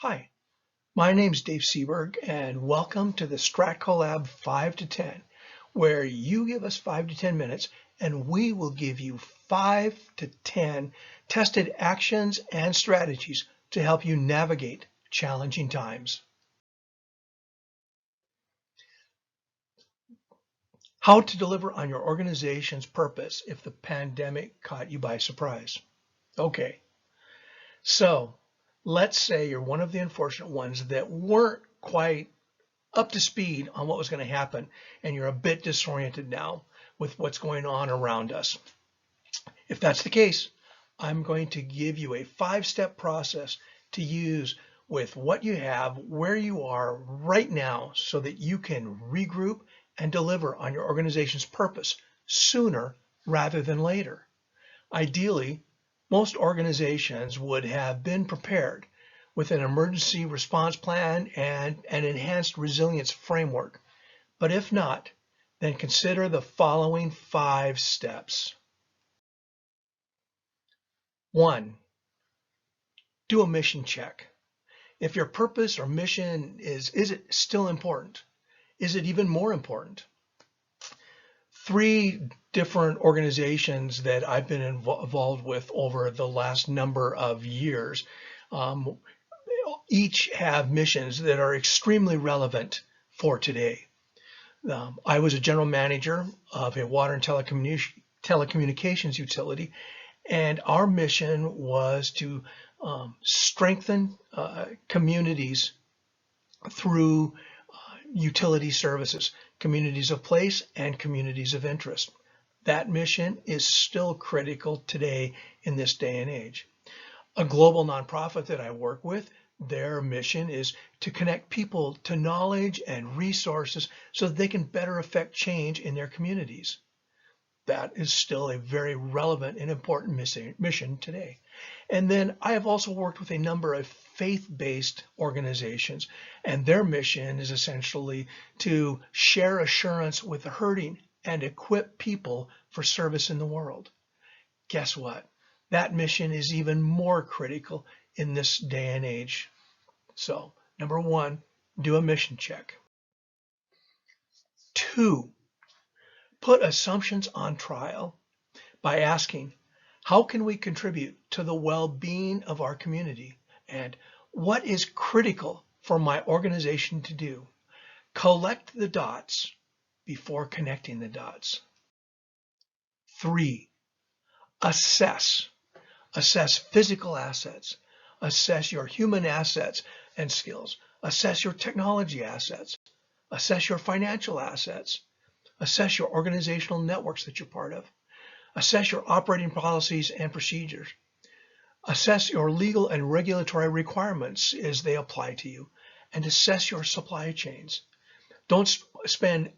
Hi, my name's Dave Seberg, and welcome to the stratcolab 5 to 10, where you give us 5 to 10 minutes and we will give you 5 to 10 tested actions and strategies to help you navigate challenging times. How to deliver on your organization's purpose if the pandemic caught you by surprise. Okay, so let's say you're one of the unfortunate ones that weren't quite up to speed on what was going to happen, and you're a bit disoriented now with what's going on around us. If that's the case, I'm going to give you a 5-step process to use with what you have, where you are right now, so that you can regroup and deliver on your organization's purpose sooner rather than later. Ideally, most organizations would have been prepared with an emergency response plan and an enhanced resilience framework. But if not, then consider the following 5 steps. 1. Do a mission check. If your purpose or mission is it still important? Is it even more important? 3 different organizations that I've been involved with over the last number of years each have missions that are extremely relevant for today. I was a general manager of a water and telecommunications utility, and our mission was to strengthen communities through utility services, communities of place and communities of interest. That mission is still critical today in this day and age. A global nonprofit that I work with, their mission is to connect people to knowledge and resources so that they can better affect change in their communities. That is still a very relevant and important mission today. And then I have also worked with a number of faith-based organizations, and their mission is essentially to share assurance with the hurting and equip people for service in the world. Guess what? That mission is even more critical in this day and age. So, number 1, do a mission check. 2, put assumptions on trial by asking, how can we contribute to the well-being of our community? And what is critical for my organization to do? Collect the dots before connecting the dots. 3, assess. Assess physical assets. Assess your human assets and skills. Assess your technology assets. Assess your financial assets. Assess your organizational networks that you're part of. Assess your operating policies and procedures. Assess your legal and regulatory requirements as they apply to you, and assess your supply chains. Don't spend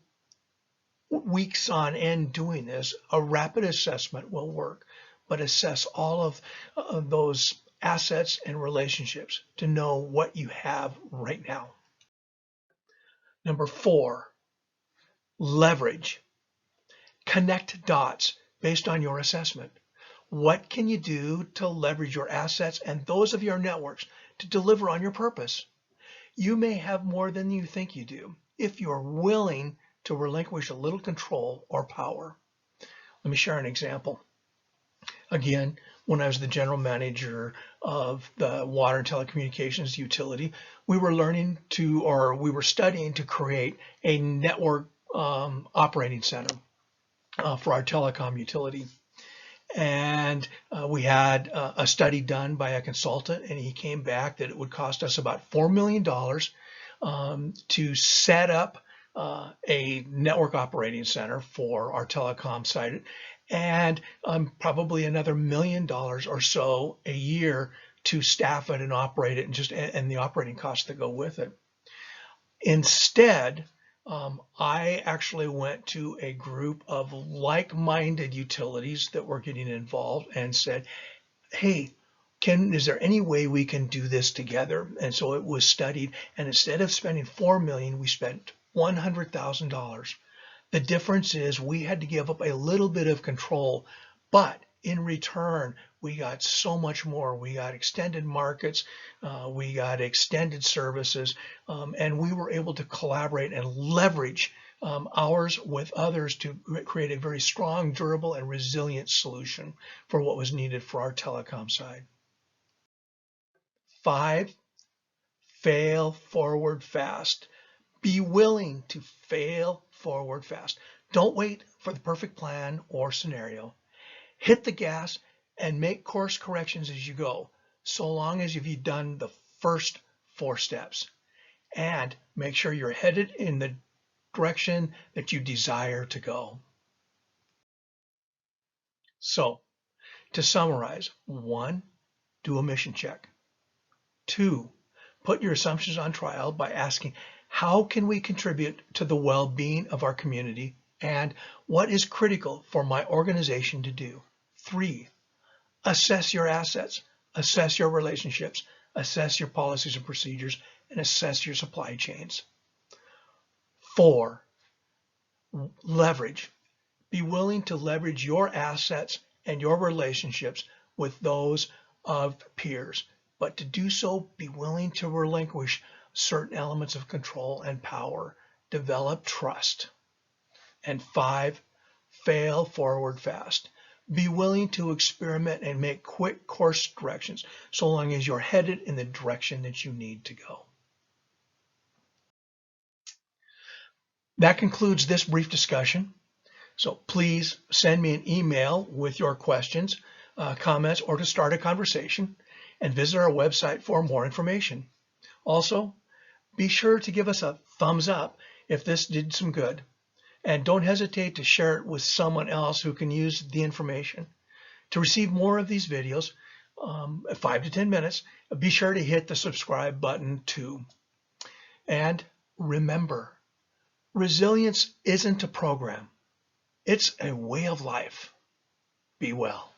weeks on end doing this. A rapid assessment will work, but assess all of those assets and relationships to know what you have right now. Number 4, leverage. Connect dots based on your assessment. What can you do to leverage your assets and those of your networks to deliver on your purpose? You may have more than you think you do if you're willing to relinquish a little control or power. Let me share an example. Again, when I was the general manager of the water and telecommunications utility, we were studying to create a network operating center for our telecom utility. And we had a study done by a consultant, and he came back that it would cost us about $4 million to set up a network operating center for our telecom site, and probably another $1 million or so a year to staff it and operate it, and the operating costs that go with it. Instead, I actually went to a group of like-minded utilities that were getting involved and said, hey, is there any way we can do this together? And so it was studied, and instead of spending $4 million, we spent $100,000. The difference is we had to give up a little bit of control, but in return, we got so much more. We got extended markets, we got extended services, and we were able to collaborate and leverage ours with others to create a very strong, durable, and resilient solution for what was needed for our telecom side. 5, fail forward fast. Be willing to fail forward fast. Don't wait for the perfect plan or scenario. Hit the gas and make course corrections as you go, so long as you've done the first 4 steps. And make sure you're headed in the direction that you desire to go. So, to summarize, 1, do a mission check. 2, put your assumptions on trial by asking, how can we contribute to the well-being of our community, and what is critical for my organization to do? 3, assess your assets, assess your relationships, assess your policies and procedures, and assess your supply chains. 4, leverage. Be willing to leverage your assets and your relationships with those of peers. But to do so, be willing to relinquish certain elements of control and power. Develop trust. And 5, fail forward fast. Be willing to experiment and make quick course corrections so long as you're headed in the direction that you need to go. That concludes this brief discussion. So please send me an email with your questions, comments, or to start a conversation, and visit our website for more information. Also, be sure to give us a thumbs up if this did some good, and don't hesitate to share it with someone else who can use the information. To receive more of these videos, 5 to 10 minutes, be sure to hit the subscribe button too. And remember, resilience isn't a program. It's a way of life. Be well.